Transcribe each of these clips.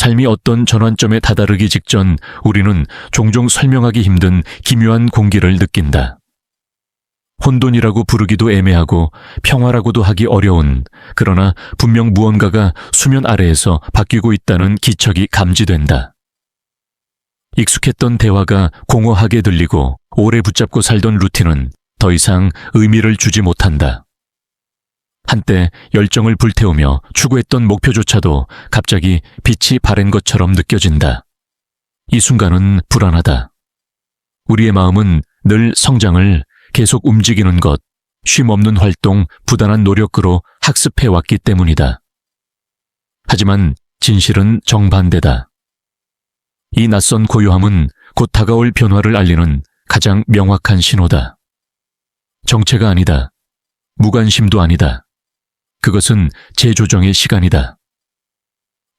삶이 어떤 전환점에 다다르기 직전 우리는 종종 설명하기 힘든 기묘한 공기를 느낀다. 혼돈이라고 부르기도 애매하고 평화라고도 하기 어려운, 그러나 분명 무언가가 수면 아래에서 바뀌고 있다는 기척이 감지된다. 익숙했던 대화가 공허하게 들리고 오래 붙잡고 살던 루틴은 더 이상 의미를 주지 못한다. 한때 열정을 불태우며 추구했던 목표조차도 갑자기 빛이 바랜 것처럼 느껴진다. 이 순간은 불안하다. 우리의 마음은 늘 성장을, 계속 움직이는 것, 쉼없는 활동, 부단한 노력으로 학습해왔기 때문이다. 하지만 진실은 정반대다. 이 낯선 고요함은 곧 다가올 변화를 알리는 가장 명확한 신호다. 정체가 아니다. 무관심도 아니다. 그것은 재조정의 시간이다.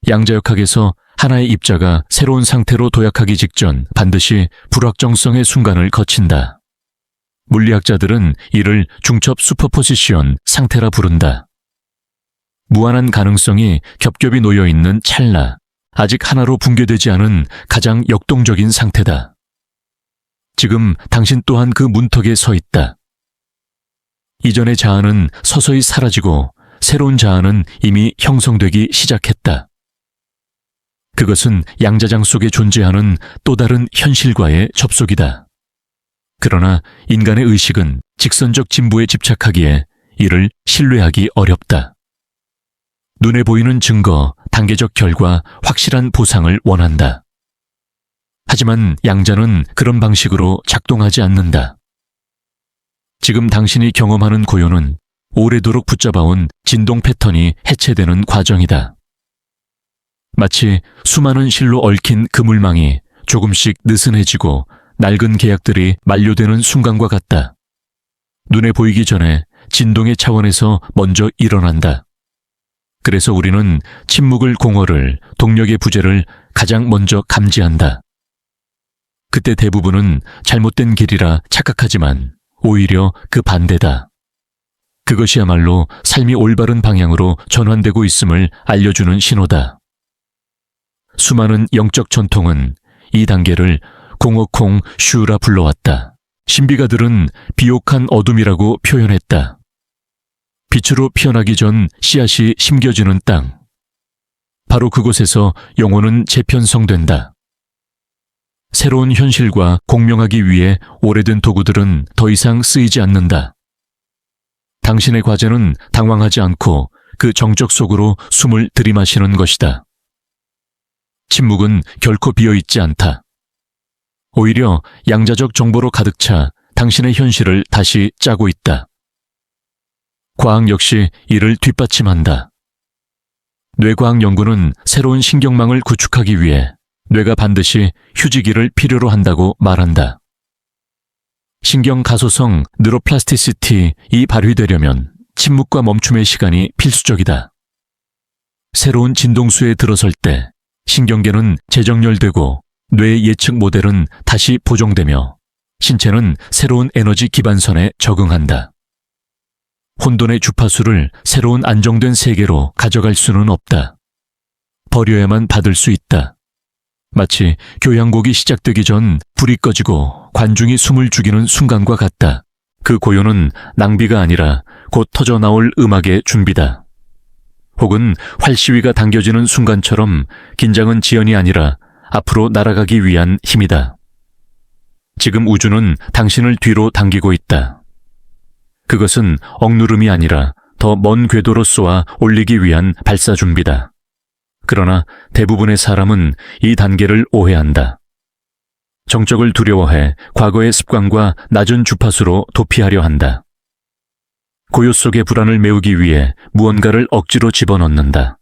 양자역학에서 하나의 입자가 새로운 상태로 도약하기 직전 반드시 불확정성의 순간을 거친다. 물리학자들은 이를 중첩 슈퍼포지션 상태라 부른다. 무한한 가능성이 겹겹이 놓여있는 찰나, 아직 하나로 붕괴되지 않은 가장 역동적인 상태다. 지금 당신 또한 그 문턱에 서 있다. 이전의 자아는 서서히 사라지고 새로운 자아는 이미 형성되기 시작했다. 그것은 양자장 속에 존재하는 또 다른 현실과의 접속이다. 그러나 인간의 의식은 직선적 진보에 집착하기에 이를 신뢰하기 어렵다. 눈에 보이는 증거, 단계적 결과, 확실한 보상을 원한다. 하지만 양자는 그런 방식으로 작동하지 않는다. 지금 당신이 경험하는 고요는 오래도록 붙잡아온 진동 패턴이 해체되는 과정이다. 마치 수많은 실로 얽힌 그물망이 조금씩 느슨해지고 낡은 계약들이 만료되는 순간과 같다. 눈에 보이기 전에 진동의 차원에서 먼저 일어난다. 그래서 우리는 침묵을, 공허를, 동력의 부재를 가장 먼저 감지한다. 그때 대부분은 잘못된 길이라 착각하지만 오히려 그 반대다. 그것이야말로 삶이 올바른 방향으로 전환되고 있음을 알려주는 신호다. 수많은 영적 전통은 이 단계를 공허콩 슈라 불러왔다. 신비가들은 비옥한 어둠이라고 표현했다. 빛으로 피어나기 전 씨앗이 심겨지는 땅. 바로 그곳에서 영혼은 재편성된다. 새로운 현실과 공명하기 위해 오래된 도구들은 더 이상 쓰이지 않는다. 당신의 과제는 당황하지 않고 그 정적 속으로 숨을 들이마시는 것이다. 침묵은 결코 비어있지 않다. 오히려 양자적 정보로 가득 차 당신의 현실을 다시 짜고 있다. 과학 역시 이를 뒷받침한다. 뇌과학 연구는 새로운 신경망을 구축하기 위해 뇌가 반드시 휴지기를 필요로 한다고 말한다. 신경 가소성 뉴로플라스티시티이 발휘되려면 침묵과 멈춤의 시간이 필수적이다. 새로운 진동수에 들어설 때 신경계는 재정렬되고 뇌의 예측 모델은 다시 보정되며 신체는 새로운 에너지 기반선에 적응한다. 혼돈의 주파수를 새로운 안정된 세계로 가져갈 수는 없다. 버려야만 받을 수 있다. 마치 교향곡이 시작되기 전 불이 꺼지고 관중이 숨을 죽이는 순간과 같다. 그 고요는 낭비가 아니라 곧 터져나올 음악의 준비다. 혹은 활시위가 당겨지는 순간처럼 긴장은 지연이 아니라 앞으로 날아가기 위한 힘이다. 지금 우주는 당신을 뒤로 당기고 있다. 그것은 억누름이 아니라 더 먼 궤도로 쏘아 올리기 위한 발사 준비다. 그러나 대부분의 사람은 이 단계를 오해한다. 정적을 두려워해 과거의 습관과 낮은 주파수로 도피하려 한다. 고요 속의 불안을 메우기 위해 무언가를 억지로 집어넣는다.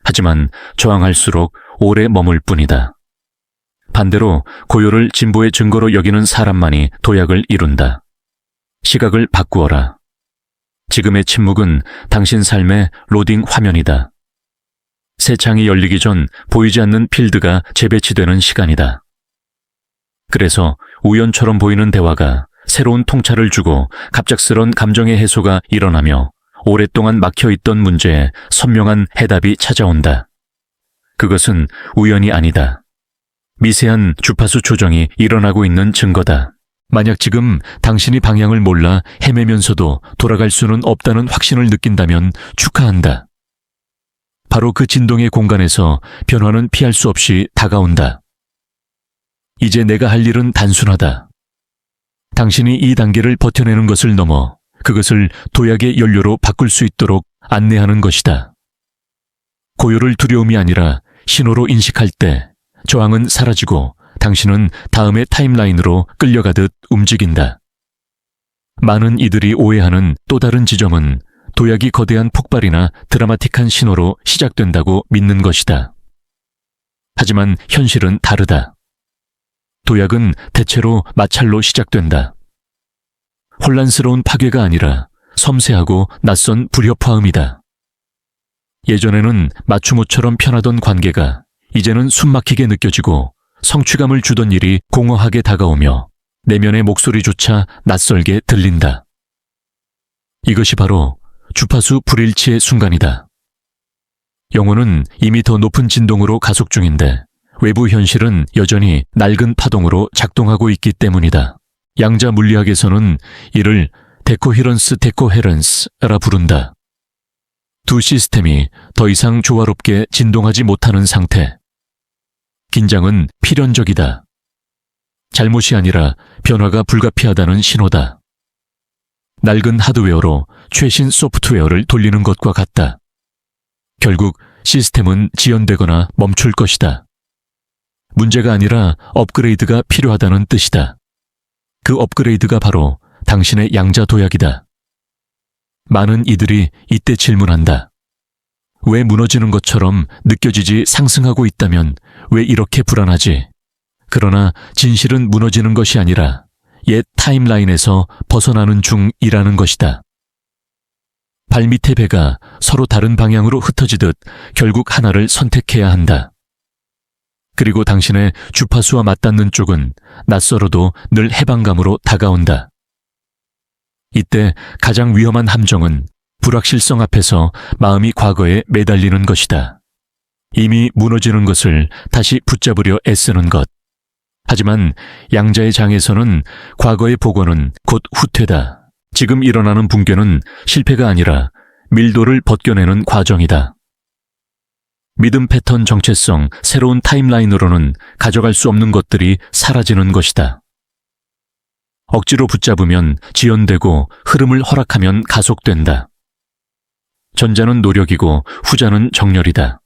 하지만 저항할수록 오래 머물 뿐이다. 반대로 고요를 진보의 증거로 여기는 사람만이 도약을 이룬다. 시각을 바꾸어라. 지금의 침묵은 당신 삶의 로딩 화면이다. 새 창이 열리기 전 보이지 않는 필드가 재배치되는 시간이다. 그래서 우연처럼 보이는 대화가 새로운 통찰을 주고 갑작스런 감정의 해소가 일어나며 오랫동안 막혀있던 문제에 선명한 해답이 찾아온다. 그것은 우연이 아니다. 미세한 주파수 조정이 일어나고 있는 증거다. 만약 지금 당신이 방향을 몰라 헤매면서도 돌아갈 수는 없다는 확신을 느낀다면 축하한다. 바로 그 진동의 공간에서 변화는 피할 수 없이 다가온다. 이제 내가 할 일은 단순하다. 당신이 이 단계를 버텨내는 것을 넘어 그것을 도약의 연료로 바꿀 수 있도록 안내하는 것이다. 고요를 두려움이 아니라 신호로 인식할 때 저항은 사라지고 당신은 다음의 타임라인으로 끌려가듯 움직인다. 많은 이들이 오해하는 또 다른 지점은 도약이 거대한 폭발이나 드라마틱한 신호로 시작된다고 믿는 것이다. 하지만 현실은 다르다. 도약은 대체로 마찰로 시작된다. 혼란스러운 파괴가 아니라 섬세하고 낯선 불협화음이다. 예전에는 맞춤옷처럼 편하던 관계가 이제는 숨막히게 느껴지고 성취감을 주던 일이 공허하게 다가오며 내면의 목소리조차 낯설게 들린다. 이것이 바로 주파수 불일치의 순간이다. 영혼은 이미 더 높은 진동으로 가속 중인데 외부 현실은 여전히 낡은 파동으로 작동하고 있기 때문이다. 양자 물리학에서는 이를 데코히런스 데코헤런스라 부른다. 두 시스템이 더 이상 조화롭게 진동하지 못하는 상태. 긴장은 필연적이다. 잘못이 아니라 변화가 불가피하다는 신호다. 낡은 하드웨어로 최신 소프트웨어를 돌리는 것과 같다. 결국 시스템은 지연되거나 멈출 것이다. 문제가 아니라 업그레이드가 필요하다는 뜻이다. 그 업그레이드가 바로 당신의 양자 도약이다. 많은 이들이 이때 질문한다. 왜 무너지는 것처럼 느껴지지 상승하고 있다면 왜 이렇게 불안하지? 그러나 진실은 무너지는 것이 아니라 옛 타임라인에서 벗어나는 중이라는 것이다. 발밑의 배가 서로 다른 방향으로 흩어지듯 결국 하나를 선택해야 한다. 그리고 당신의 주파수와 맞닿는 쪽은 낯설어도 늘 해방감으로 다가온다. 이때 가장 위험한 함정은 불확실성 앞에서 마음이 과거에 매달리는 것이다. 이미 무너지는 것을 다시 붙잡으려 애쓰는 것. 하지만 양자의 장에서는 과거의 복원은 곧 후퇴다. 지금 일어나는 붕괴는 실패가 아니라 밀도를 벗겨내는 과정이다. 믿음 패턴 정체성, 새로운 타임라인으로는 가져갈 수 없는 것들이 사라지는 것이다. 억지로 붙잡으면 지연되고 흐름을 허락하면 가속된다. 전자는 노력이고 후자는 정렬이다.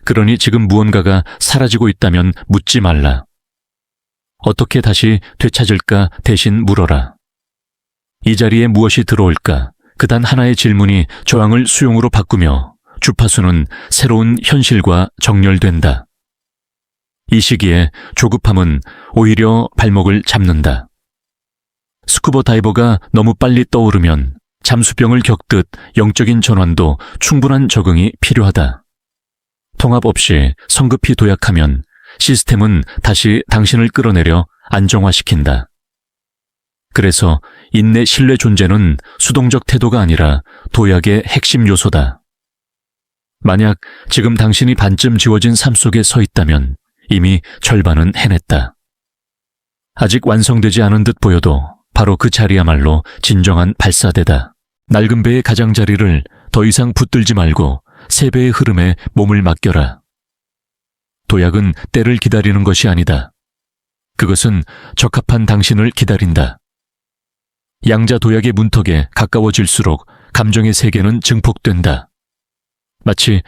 그러니 지금 무언가가 사라지고 있다면 묻지 말라. 어떻게 다시 되찾을까 대신 물어라. 이 자리에 무엇이 들어올까? 그 단 하나의 질문이 저항을 수용으로 바꾸며 주파수는 새로운 현실과 정렬된다. 이 시기에 조급함은 오히려 발목을 잡는다. 스쿠버 다이버가 너무 빨리 떠오르면 잠수병을 겪듯 영적인 전환도 충분한 적응이 필요하다. 통합 없이 성급히 도약하면 시스템은 다시 당신을 끌어내려 안정화시킨다. 그래서 인내 신뢰 존재는 수동적 태도가 아니라 도약의 핵심 요소다. 만약 지금 당신이 반쯤 지워진 삶 속에 서 있다면 이미 절반은 해냈다. 아직 완성되지 않은 듯 보여도 바로 그 자리야말로 진정한 발사대다. 낡은 배의 가장자리를 더 이상 붙들지 말고 새 배의 흐름에 몸을 맡겨라. 도약은 때를 기다리는 것이 아니다. 그것은 적합한 당신을 기다린다. 양자 도약의 문턱에 가까워질수록 감정의 세계는 증폭된다. 마치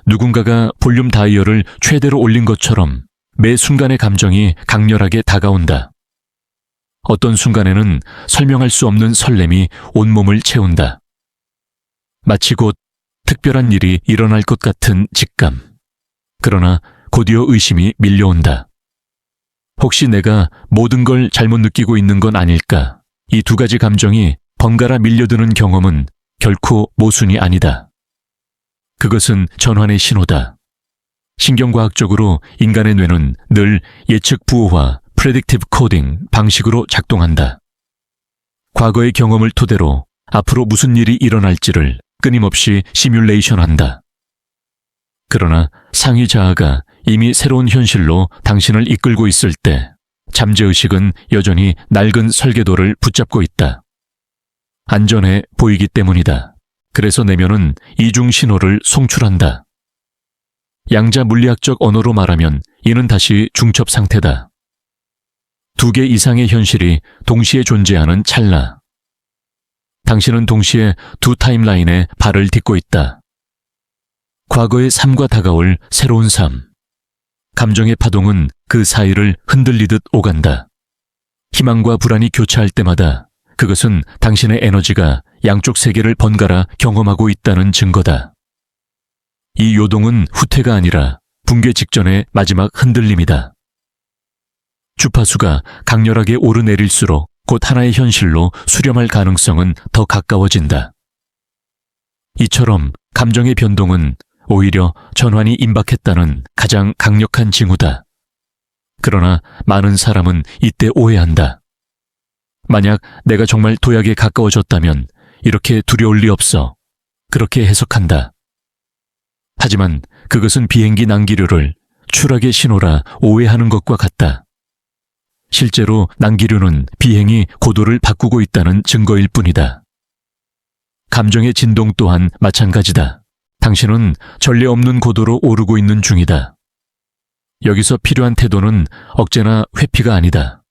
누군가가 볼륨 다이얼을 최대로 올린 것처럼 매 순간의 감정이 강렬하게 다가온다. 어떤 순간에는 설명할 수 없는 설렘이 온몸을 채운다. 마치 곧 특별한 일이 일어날 것 같은 직감. 그러나 곧이어 의심이 밀려온다. 혹시 내가 모든 걸 잘못 느끼고 있는 건 아닐까? 이 두 가지 감정이 번갈아 밀려드는 경험은 결코 모순이 아니다. 그것은 전환의 신호다. 신경과학적으로 인간의 뇌는 늘 예측 부호화, predictive coding 방식으로 작동한다. 과거의 경험을 토대로 앞으로 무슨 일이 일어날지를 끊임없이 시뮬레이션한다. 그러나 상위 자아가 이미 새로운 현실로 당신을 이끌고 있을 때 잠재의식은 여전히 낡은 설계도를 붙잡고 있다. 안전해 보이기 때문이다. 그래서 내면은 이중 신호를 송출한다. 양자 물리학적 언어로 말하면 이는 다시 중첩 상태다. 두 개 이상의 현실이 동시에 존재하는 찰나. 당신은 동시에 두 타임라인에 발을 딛고 있다. 과거의 삶과 다가올 새로운 삶. 감정의 파동은 그 사이를 흔들리듯 오간다. 희망과 불안이 교차할 때마다 그것은 당신의 에너지가 양쪽 세계를 번갈아 경험하고 있다는 증거다. 이 요동은 후퇴가 아니라 붕괴 직전의 마지막 흔들림이다. 주파수가 강렬하게 오르내릴수록 곧 하나의 현실로 수렴할 가능성은 더 가까워진다. 이처럼 감정의 변동은 오히려 전환이 임박했다는 가장 강력한 징후다. 그러나 많은 사람은 이때 오해한다. 만약 내가 정말 도약에 가까워졌다면 이렇게 두려울 리 없어. 그렇게 해석한다. 하지만 그것은 비행기 난기류를 추락의 신호라 오해하는 것과 같다. 실제로 난기류는 비행이 고도를 바꾸고 있다는 증거일 뿐이다. 감정의 진동 또한 마찬가지다. 당신은 전례 없는 고도로 오르고 있는 중이다. 여기서 필요한 태도는 억제나 회피가 아니다.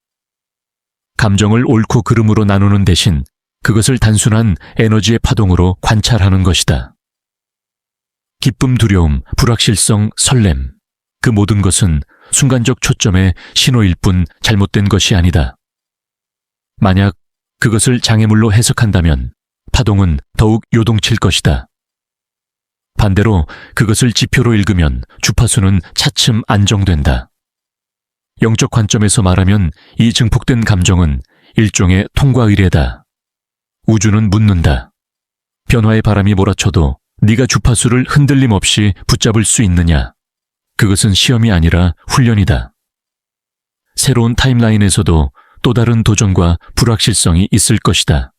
감정을 옳고 그름으로 나누는 대신 그것을 단순한 에너지의 파동으로 관찰하는 것이다. 기쁨, 두려움, 불확실성, 설렘. 그 모든 것은 순간적 초점의 신호일 뿐 잘못된 것이 아니다. 만약 그것을 장애물로 해석한다면 파동은 더욱 요동칠 것이다. 반대로 그것을 지표로 읽으면 주파수는 차츰 안정된다. 영적 관점에서 말하면 이 증폭된 감정은 일종의 통과 의례다. 우주는 묻는다. 변화의 바람이 몰아쳐도 네가 주파수를 흔들림 없이 붙잡을 수 있느냐? 그것은 시험이 아니라 훈련이다. 새로운 타임라인에서도 또 다른 도전과 불확실성이 있을 것이다.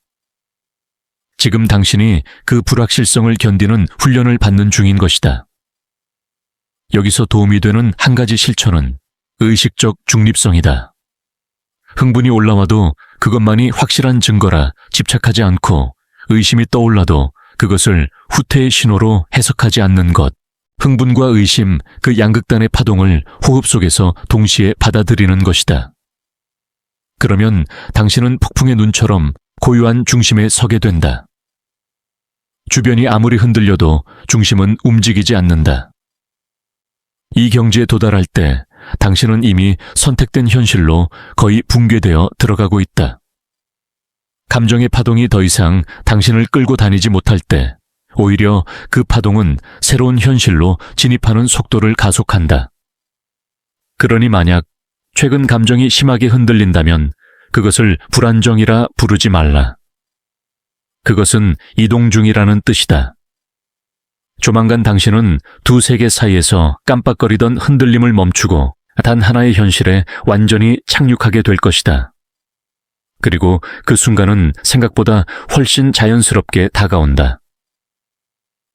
지금 당신이 그 불확실성을 견디는 훈련을 받는 중인 것이다. 여기서 도움이 되는 한 가지 실천은 의식적 중립성이다. 흥분이 올라와도 그것만이 확실한 증거라 집착하지 않고 의심이 떠올라도 그것을 후퇴의 신호로 해석하지 않는 것. 흥분과 의심, 그 양극단의 파동을 호흡 속에서 동시에 받아들이는 것이다. 그러면 당신은 폭풍의 눈처럼 고요한 중심에 서게 된다. 주변이 아무리 흔들려도 중심은 움직이지 않는다. 이 경지에 도달할 때 당신은 이미 선택된 현실로 거의 붕괴되어 들어가고 있다. 감정의 파동이 더 이상 당신을 끌고 다니지 못할 때 오히려 그 파동은 새로운 현실로 진입하는 속도를 가속한다. 그러니 만약 최근 감정이 심하게 흔들린다면 그것을 불안정이라 부르지 말라. 그것은 이동 중이라는 뜻이다. 조만간 당신은 두 세계 사이에서 깜빡거리던 흔들림을 멈추고 단 하나의 현실에 완전히 착륙하게 될 것이다. 그리고 그 순간은 생각보다 훨씬 자연스럽게 다가온다.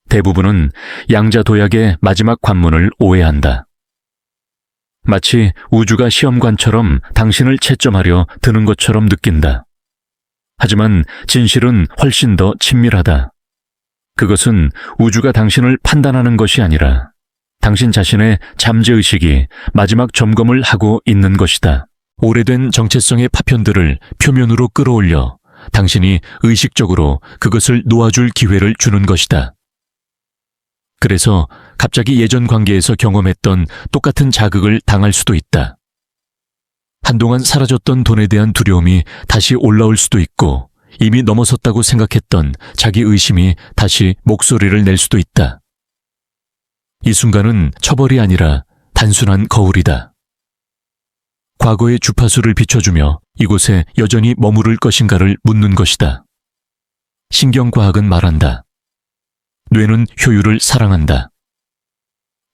대부분은 양자 도약의 마지막 관문을 오해한다. 마치 우주가 시험관처럼 당신을 채점하려 드는 것처럼 느낀다. 하지만 진실은 훨씬 더 친밀하다. 그것은 우주가 당신을 판단하는 것이 아니라 당신 자신의 잠재의식이 마지막 점검을 하고 있는 것이다. 오래된 정체성의 파편들을 표면으로 끌어올려 당신이 의식적으로 그것을 놓아줄 기회를 주는 것이다. 그래서 갑자기 예전 관계에서 경험했던 똑같은 자극을 당할 수도 있다. 한동안 사라졌던 돈에 대한 두려움이 다시 올라올 수도 있고 이미 넘어섰다고 생각했던 자기 의심이 다시 목소리를 낼 수도 있다. 이 순간은 처벌이 아니라 단순한 거울이다. 과거의 주파수를 비춰주며 이곳에 여전히 머무를 것인가를 묻는 것이다. 신경과학은 말한다. 뇌는 효율을 사랑한다.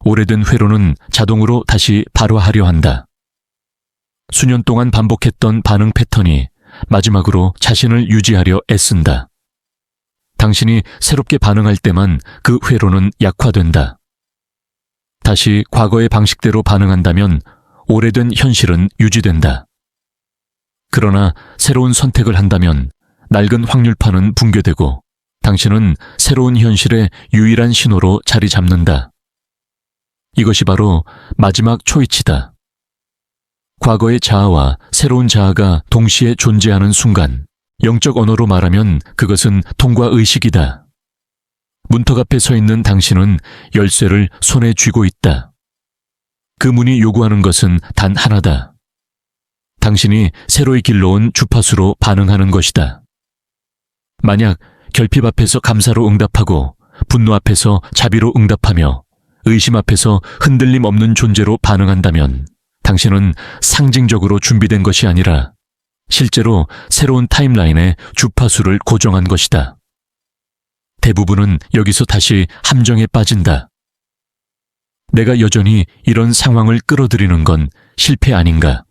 오래된 회로는 자동으로 다시 발화하려 한다. 수년 동안 반복했던 반응 패턴이 마지막으로 자신을 유지하려 애쓴다. 당신이 새롭게 반응할 때만 그 회로는 약화된다. 다시 과거의 방식대로 반응한다면 오래된 현실은 유지된다. 그러나 새로운 선택을 한다면 낡은 확률판은 붕괴되고 당신은 새로운 현실의 유일한 신호로 자리 잡는다. 이것이 바로 마지막 초이치다. 과거의 자아와 새로운 자아가 동시에 존재하는 순간, 영적 언어로 말하면 그것은 통과 의식이다. 문턱 앞에 서 있는 당신은 열쇠를 손에 쥐고 있다. 그 문이 요구하는 것은 단 하나다. 당신이 새로이 길러온 주파수로 반응하는 것이다. 만약 결핍 앞에서 감사로 응답하고 분노 앞에서 자비로 응답하며 의심 앞에서 흔들림 없는 존재로 반응한다면 당신은 상징적으로 준비된 것이 아니라 실제로 새로운 타임라인의 주파수를 고정한 것이다. 대부분은 여기서 다시 함정에 빠진다. 내가 여전히 이런 상황을 끌어들이는 건 실패 아닌가?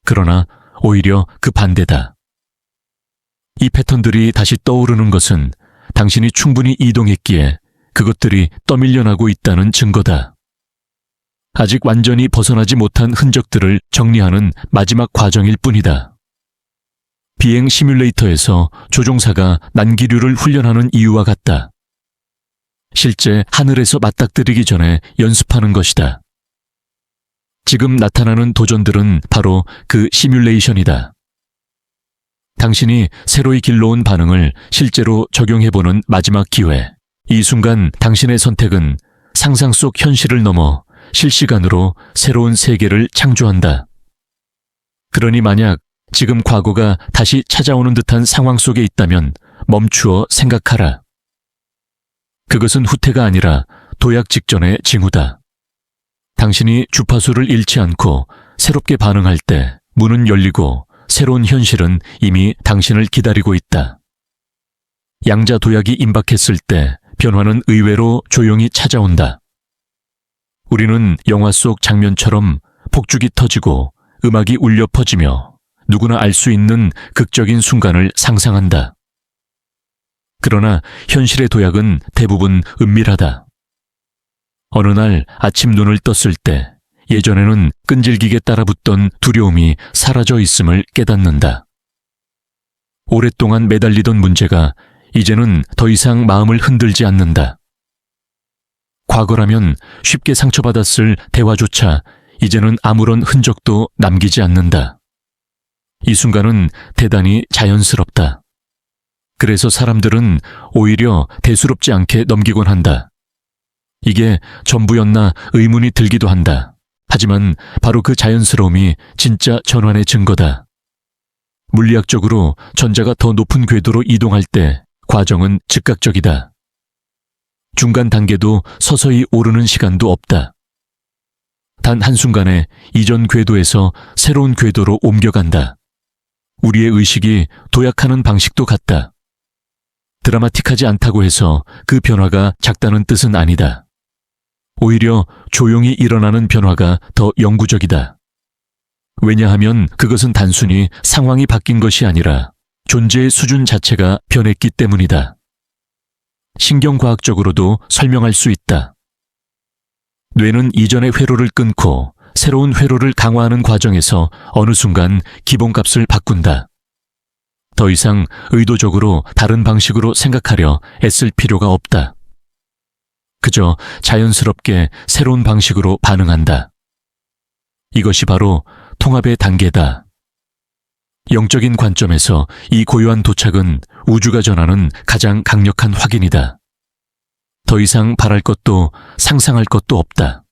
그러나 오히려 그 반대다. 이 패턴들이 다시 떠오르는 것은 당신이 충분히 이동했기에 그것들이 떠밀려나고 있다는 증거다. 아직 완전히 벗어나지 못한 흔적들을 정리하는 마지막 과정일 뿐이다. 비행 시뮬레이터에서 조종사가 난기류를 훈련하는 이유와 같다. 실제 하늘에서 맞닥뜨리기 전에 연습하는 것이다. 지금 나타나는 도전들은 바로 그 시뮬레이션이다. 당신이 새로이 길러온 반응을 실제로 적용해보는 마지막 기회. 이 순간 당신의 선택은 상상 속 현실을 넘어 실시간으로 새로운 세계를 창조한다. 그러니 만약 지금 과거가 다시 찾아오는 듯한 상황 속에 있다면 멈추어 생각하라. 그것은 후퇴가 아니라 도약 직전의 징후다. 당신이 주파수를 잃지 않고 새롭게 반응할 때 문은 열리고 새로운 현실은 이미 당신을 기다리고 있다. 양자 도약이 임박했을 때 변화는 의외로 조용히 찾아온다. 우리는 영화 속 장면처럼 폭죽이 터지고 음악이 울려 퍼지며 누구나 알 수 있는 극적인 순간을 상상한다. 그러나 현실의 도약은 대부분 은밀하다. 어느 날 아침 눈을 떴을 때 예전에는 끈질기게 따라붙던 두려움이 사라져 있음을 깨닫는다. 오랫동안 매달리던 문제가 이제는 더 이상 마음을 흔들지 않는다. 과거라면 쉽게 상처받았을 대화조차 이제는 아무런 흔적도 남기지 않는다. 이 순간은 대단히 자연스럽다. 그래서 사람들은 오히려 대수롭지 않게 넘기곤 한다. 이게 전부였나 의문이 들기도 한다. 하지만 바로 그 자연스러움이 진짜 전환의 증거다. 물리학적으로 전자가 더 높은 궤도로 이동할 때 과정은 즉각적이다. 중간 단계도 서서히 오르는 시간도 없다. 단 한순간에 이전 궤도에서 새로운 궤도로 옮겨간다. 우리의 의식이 도약하는 방식도 같다. 드라마틱하지 않다고 해서 그 변화가 작다는 뜻은 아니다. 오히려 조용히 일어나는 변화가 더 영구적이다. 왜냐하면 그것은 단순히 상황이 바뀐 것이 아니라 존재의 수준 자체가 변했기 때문이다. 신경과학적으로도 설명할 수 있다. 뇌는 이전의 회로를 끊고 새로운 회로를 강화하는 과정에서 어느 순간 기본값을 바꾼다. 더 이상 의도적으로 다른 방식으로 생각하려 애쓸 필요가 없다. 그저 자연스럽게 새로운 방식으로 반응한다. 이것이 바로 통합의 단계다. 영적인 관점에서 이 고요한 도착은 우주가 전하는 가장 강력한 확인이다. 더 이상 바랄 것도 상상할 것도 없다.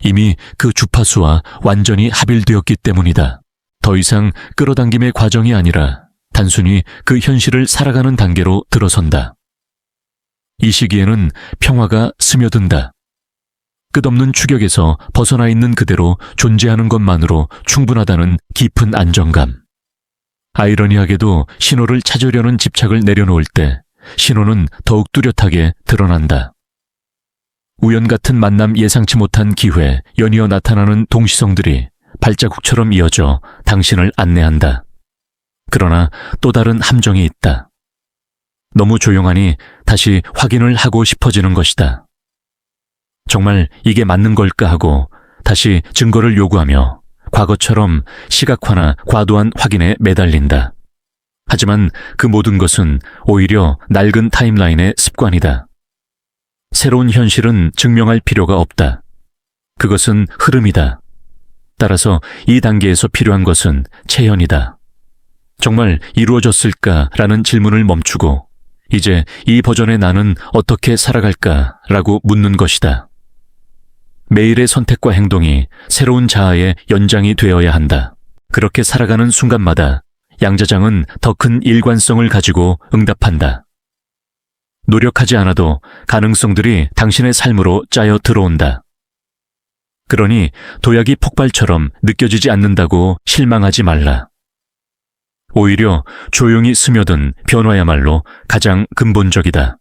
이미 그 주파수와 완전히 합일되었기 때문이다. 더 이상 끌어당김의 과정이 아니라 단순히 그 현실을 살아가는 단계로 들어선다. 이 시기에는 평화가 스며든다. 끝없는 추격에서 벗어나 있는 그대로 존재하는 것만으로 충분하다는 깊은 안정감. 아이러니하게도 신호를 찾으려는 집착을 내려놓을 때 신호는 더욱 뚜렷하게 드러난다. 우연 같은 만남, 예상치 못한 기회, 연이어 나타나는 동시성들이 발자국처럼 이어져 당신을 안내한다. 그러나 또 다른 함정이 있다. 너무 조용하니 다시 확인을 하고 싶어지는 것이다. 정말 이게 맞는 걸까 하고 다시 증거를 요구하며 과거처럼 시각화나 과도한 확인에 매달린다. 하지만 그 모든 것은 오히려 낡은 타임라인의 습관이다. 새로운 현실은 증명할 필요가 없다. 그것은 흐름이다. 따라서 이 단계에서 필요한 것은 체현이다. 정말 이루어졌을까라는 질문을 멈추고 이제 이 버전의 나는 어떻게 살아갈까라고 묻는 것이다. 매일의 선택과 행동이 새로운 자아의 연장이 되어야 한다. 그렇게 살아가는 순간마다 양자장은 더 큰 일관성을 가지고 응답한다. 노력하지 않아도 가능성들이 당신의 삶으로 짜여 들어온다. 그러니 도약이 폭발처럼 느껴지지 않는다고 실망하지 말라. 오히려 조용히 스며든 변화야말로 가장 근본적이다.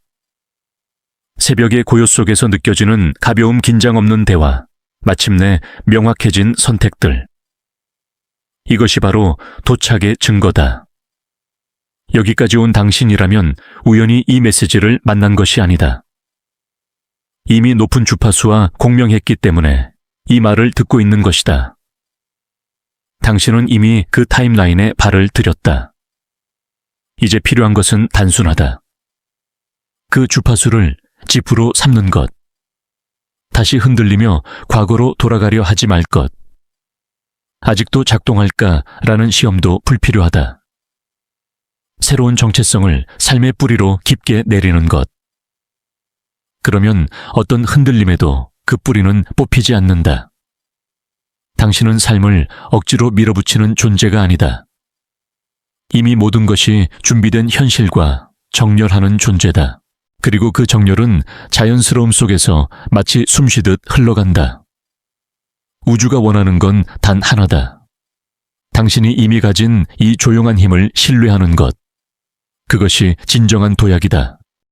새벽의 고요 속에서 느껴지는 가벼움 긴장 없는 대화, 마침내 명확해진 선택들. 이것이 바로 도착의 증거다. 여기까지 온 당신이라면 우연히 이 메시지를 만난 것이 아니다. 이미 높은 주파수와 공명했기 때문에 이 말을 듣고 있는 것이다. 당신은 이미 그 타임라인에 발을 들였다. 이제 필요한 것은 단순하다. 그 주파수를 지프로 삼는 것. 다시 흔들리며 과거로 돌아가려 하지 말 것. 아직도 작동할까라는 시험도 불필요하다. 새로운 정체성을 삶의 뿌리로 깊게 내리는 것. 그러면 어떤 흔들림에도 그 뿌리는 뽑히지 않는다. 당신은 삶을 억지로 밀어붙이는 존재가 아니다. 이미 모든 것이 준비된 현실과 정렬하는 존재다. 그리고 그 정렬은 자연스러움 속에서 마치 숨쉬듯 흘러간다. 우주가 원하는 건 단 하나다. 당신이 이미 가진 이 조용한 힘을 신뢰하는 것. 그것이 진정한 도약이다.